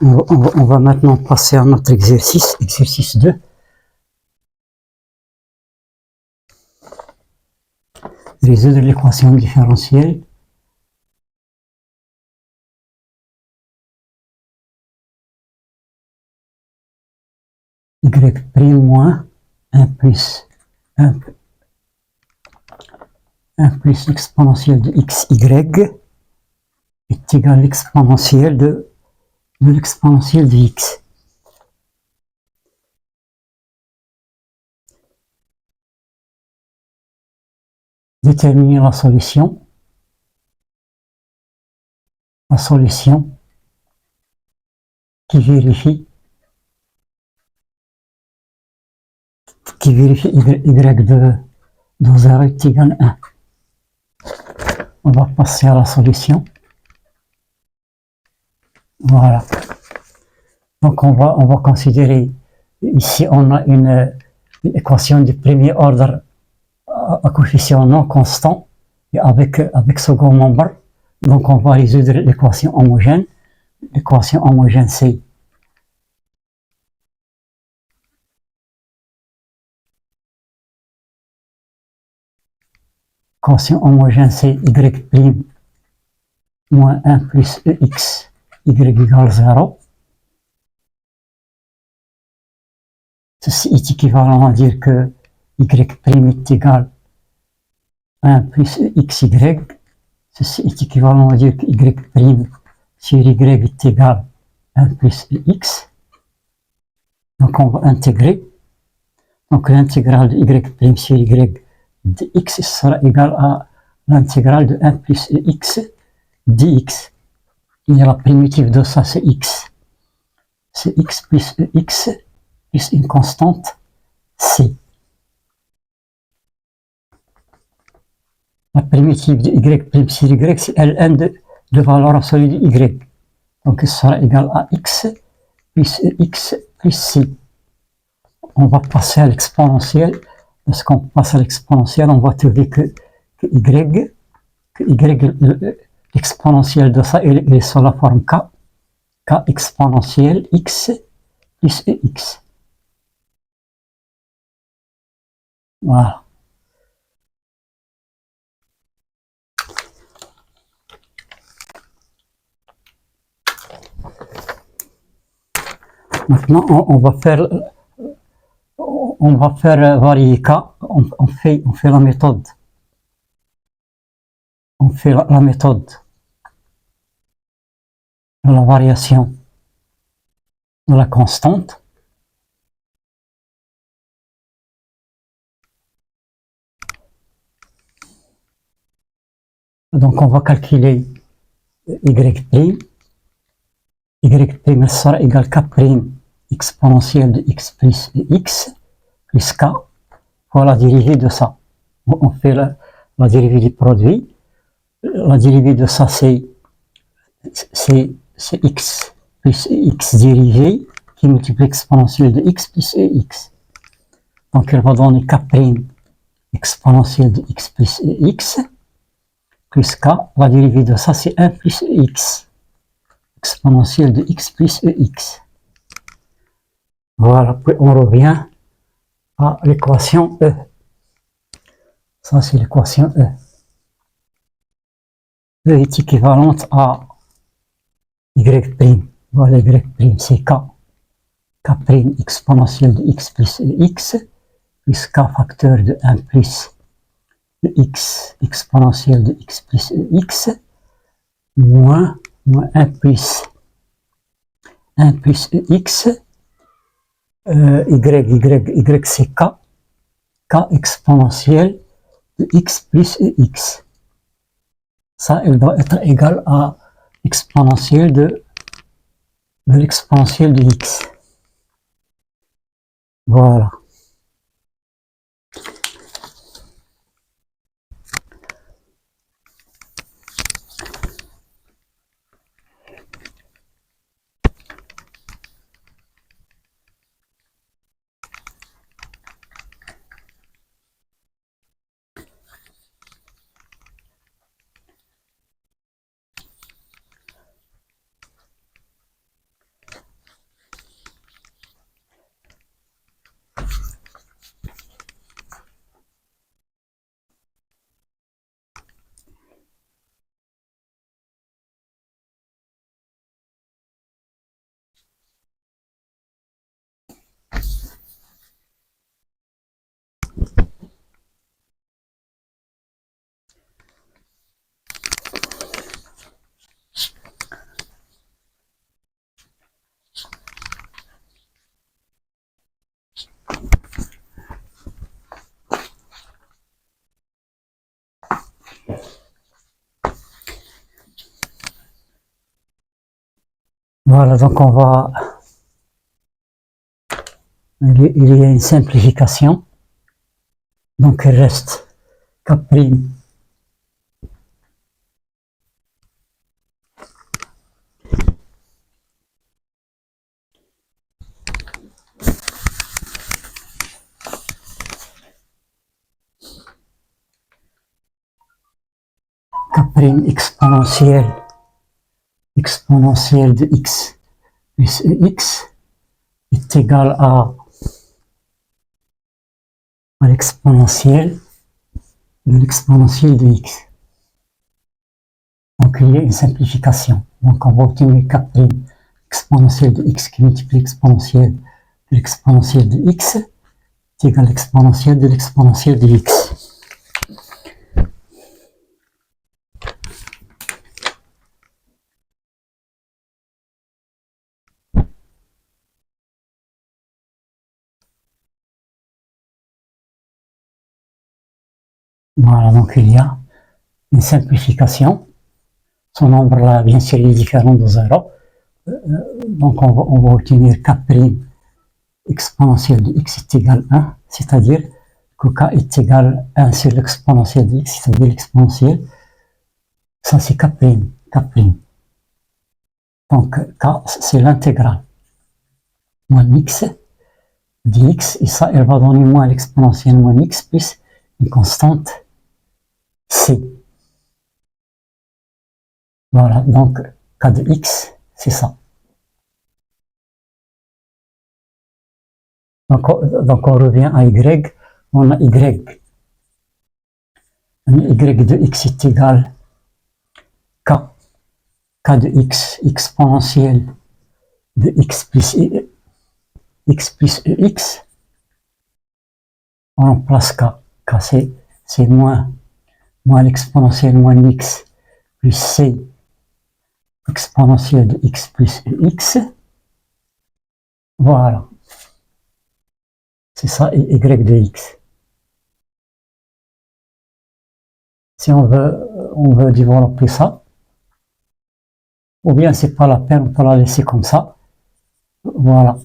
On va maintenant passer à notre exercice, exercice 2. Résoudre l'équation différentielle y' moins 1 plus 1 plus l'exponentielle de xy est égal à l'exponentielle de l'exponentielle de x. Déterminer la solution qui vérifie y de 0 est égal à 1. On va passer à la solution. Voilà. Donc on va considérer, ici on a une équation du premier ordre à coefficient non constant et avec second nombre. Donc on va résoudre l'équation homogène. L'équation homogène c'est y' moins 1 plus ex y égale 0. Ceci est équivalent à dire que y' est égal à 1 plus xy. Ceci est équivalent à dire que y' sur y est égal à 1 plus x. Donc on va intégrer. Donc l'intégrale de y' sur y de x sera égale à l'intégrale de 1 plus x dx. Et la primitive de ça c'est x. C'est x plus une constante c. La primitive de y' sur y c'est ln de valeur absolue de y. Donc ce sera égal à x plus c. On va passer à l'exponentielle. Lorsqu'on passe à l'exponentielle, on va trouver que y, l'exponentielle de ça est sur la forme k exponentielle x plus x. Voilà. Maintenant, on va faire varier k. On fait la méthode. On fait la méthode de la variation de la constante. Donc on va calculer y'. Y' sera égal à k' exponentielle de x plus k fois la dérivée de ça. On fait la dérivée du produit. La dérivée de ça c'est x plus x dérivé qui multiplie l'exponentielle de x plus x. Donc elle va donner k' exponentielle de x plus x plus k. La dérivée de ça c'est 1 plus x exponentielle de x plus x. Voilà, puis on revient à l'équation E. Ça c'est l'équation E. E est équivalente à y'. Voilà, y' c'est k exponentielle de x plus x plus k facteur de 1 plus x exponentielle de x plus x moins 1 plus x y c'est k exponentielle de x plus x. Ça, elle doit être égale à exponentielle de l'exponentielle de x. Voilà. Voilà, donc on va... Il y a une simplification. Donc il reste K'. K' exponentielle de x plus ex est égal à l'exponentielle de x. Donc il y a une simplification. Donc on va obtenir K' exponentielle de x qui multiplie l'exponentielle de l'exponentielle de x est égal à l'exponentielle de x. Voilà, donc il y a une simplification. Son nombre là, bien sûr, il est différent de 0. Donc on va obtenir K' exponentielle de x est égal à 1, c'est-à-dire que k est égal à 1 sur l'exponentielle de x, c'est-à-dire l'exponentielle. Ça c'est K'. Donc k c'est l'intégrale. Moins x dx, et ça elle va donner moins l'exponentielle moins x plus une constante c. Voilà, donc k de x, c'est ça. Donc on revient à y, on a y. Y de x est égal à k de x exponentielle de x plus ex. On remplace k. K c'est moins l'exponentielle moins x plus c exponentielle de x plus ex. Voilà. C'est ça, y de x. Si on veut développer ça, ou bien c'est pas la peine, on peut la laisser comme ça. Voilà.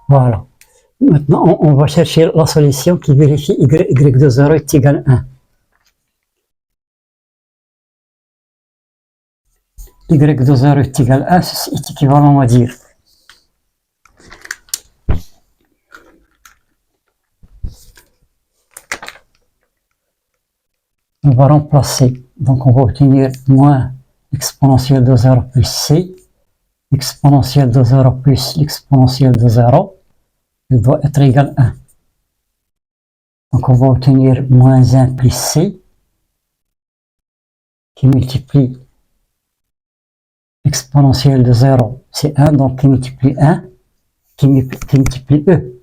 Voilà. Maintenant, on va chercher la solution qui vérifie y de 0 est égal à 1. Y de 0 est égal à 1, ceci est équivalent à dire on va remplacer, donc on va obtenir moins l'exponentielle de 0 plus c, l'exponentielle de 0 plus l'exponentielle de 0, elle doit être égale à 1. Donc on va obtenir moins 1 plus c, qui multiplie l'exponentielle de 0, c'est 1, donc qui multiplie 1, qui multiplie e.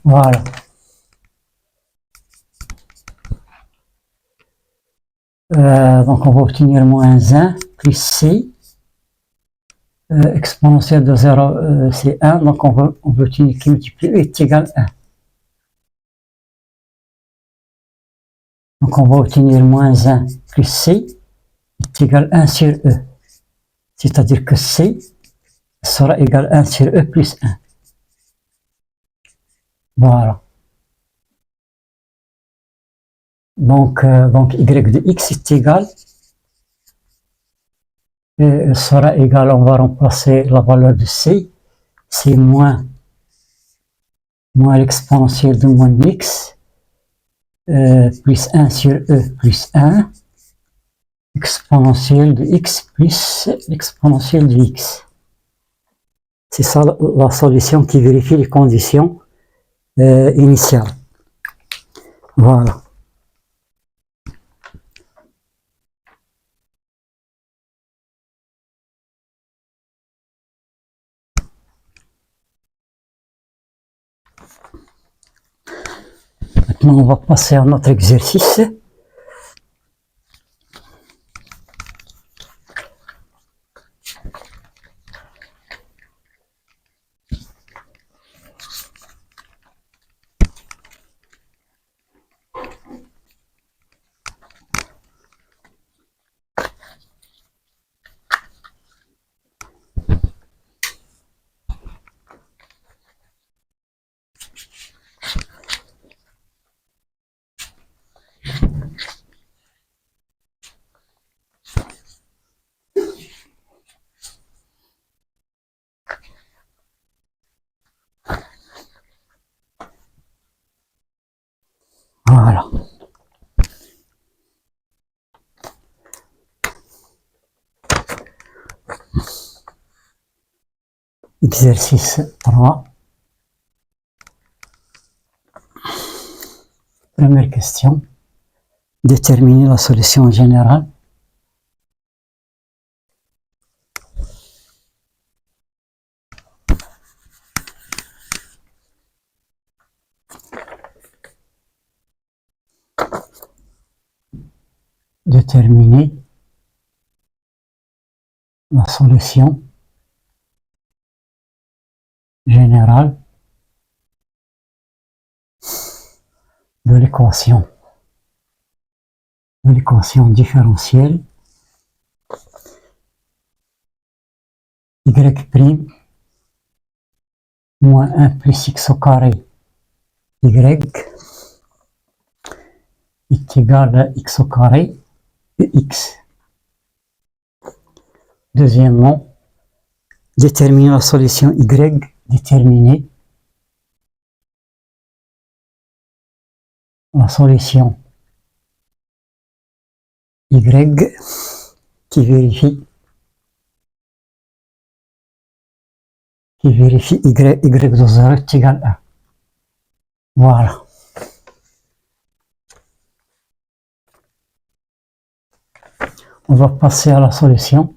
Voilà. Donc on va obtenir moins 1 plus c, exponentielle de 0 c'est 1, donc on veut obtenir qui multiplie e est égal à 1. Donc on va obtenir moins 1 plus c est égal à 1 sur e, c'est-à-dire que c sera égal à 1 sur e plus 1. Voilà. Donc y de x est égal, sera égal, on va remplacer la valeur de c, c'est moins l'exponentielle de moins x, plus 1 sur e plus 1, exponentielle de x plus l'exponentielle de x. C'est ça la solution qui vérifie les conditions initiales. Voilà. Maintenant, on va passer à notre exercice. Voilà. Exercice 3. Première question. Déterminer la solution générale. Déterminer la solution générale de l'équation différentielle y' moins 1 plus x au carré y est égal à x au carré de x. Deuxièmement, déterminer la solution y, déterminer la solution y qui vérifie y de 0 est égal à 1. Voilà. On va passer à la solution.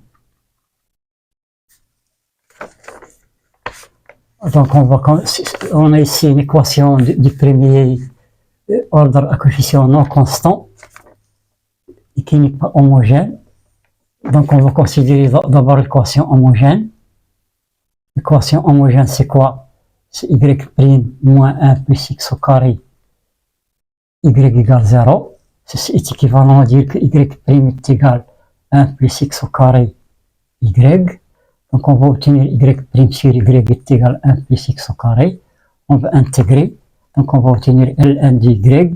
Donc on a ici une équation du premier ordre à coefficient non constant et qui n'est pas homogène. Donc on va considérer d'abord l'équation homogène. L'équation homogène, c'est quoi? C'est y' moins 1 plus x au carré y égale 0. Ceci est équivalent à dire que y' est égal à 1 plus x au carré y. Donc on va obtenir y' sur y est égal à 1 plus x au carré. On va intégrer. Donc on va obtenir ln de y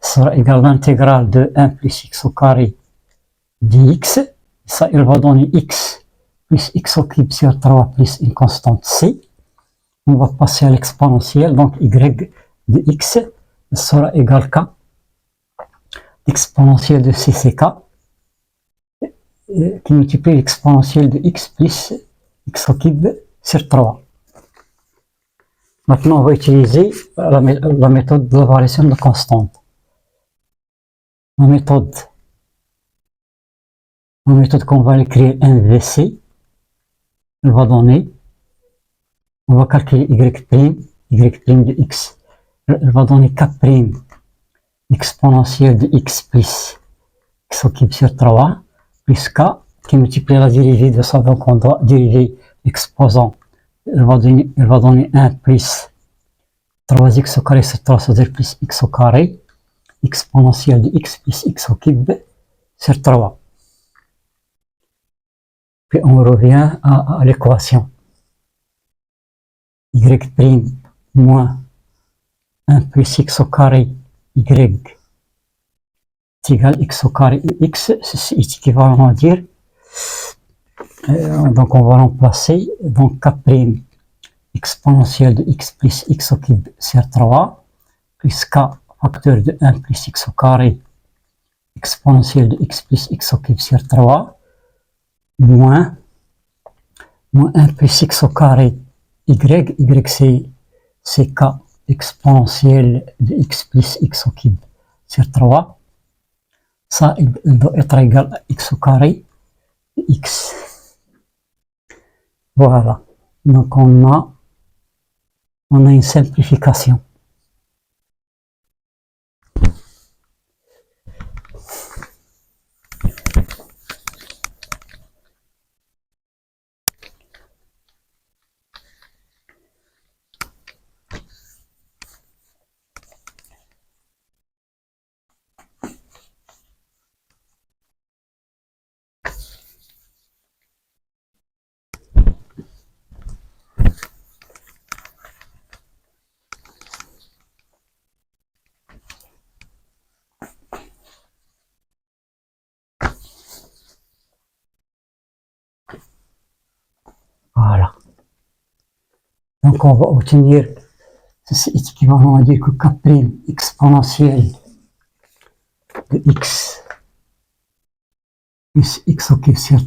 sera égal à l'intégrale de 1 plus x au carré dx. Ça, il va donner x plus x au cube sur 3 plus une constante c. On va passer à l'exponentielle. Donc y de x sera égal à k. L'exponentielle de c, c'est k. Qui multiplie l'exponentielle de x plus x au cube sur 3. Maintenant, on va utiliser la méthode de la variation de constante. La méthode qu'on va écrire MVC, elle va donner, on va calculer y' de x, elle va donner k', exponentielle de x plus x au cube sur 3, plus k, qui multiplie la dérivée de ça, donc on doit dériver l'exposant, elle va donner 1 plus 3x au carré sur 3, c'est-à-dire plus x au carré, exponentielle de x plus x au cube sur 3. Puis on revient à l'équation. Y' moins 1 plus x au carré y est égal à x au carré x, c'est équivalent à dire, donc on va remplacer, donc k' exponentielle de x plus x au cube sur 3, plus k facteur de 1 plus x au carré exponentielle de x plus x au cube sur 3, moins moins 1 plus x au carré y c'est k exponentielle de x plus x au cube sur 3. Ça, il doit être égal à x au carré de x. Voilà. Donc on a une simplification. Voilà. Donc on va obtenir, c'est équivalent à dire que k' exponentielle de x plus x au cube sur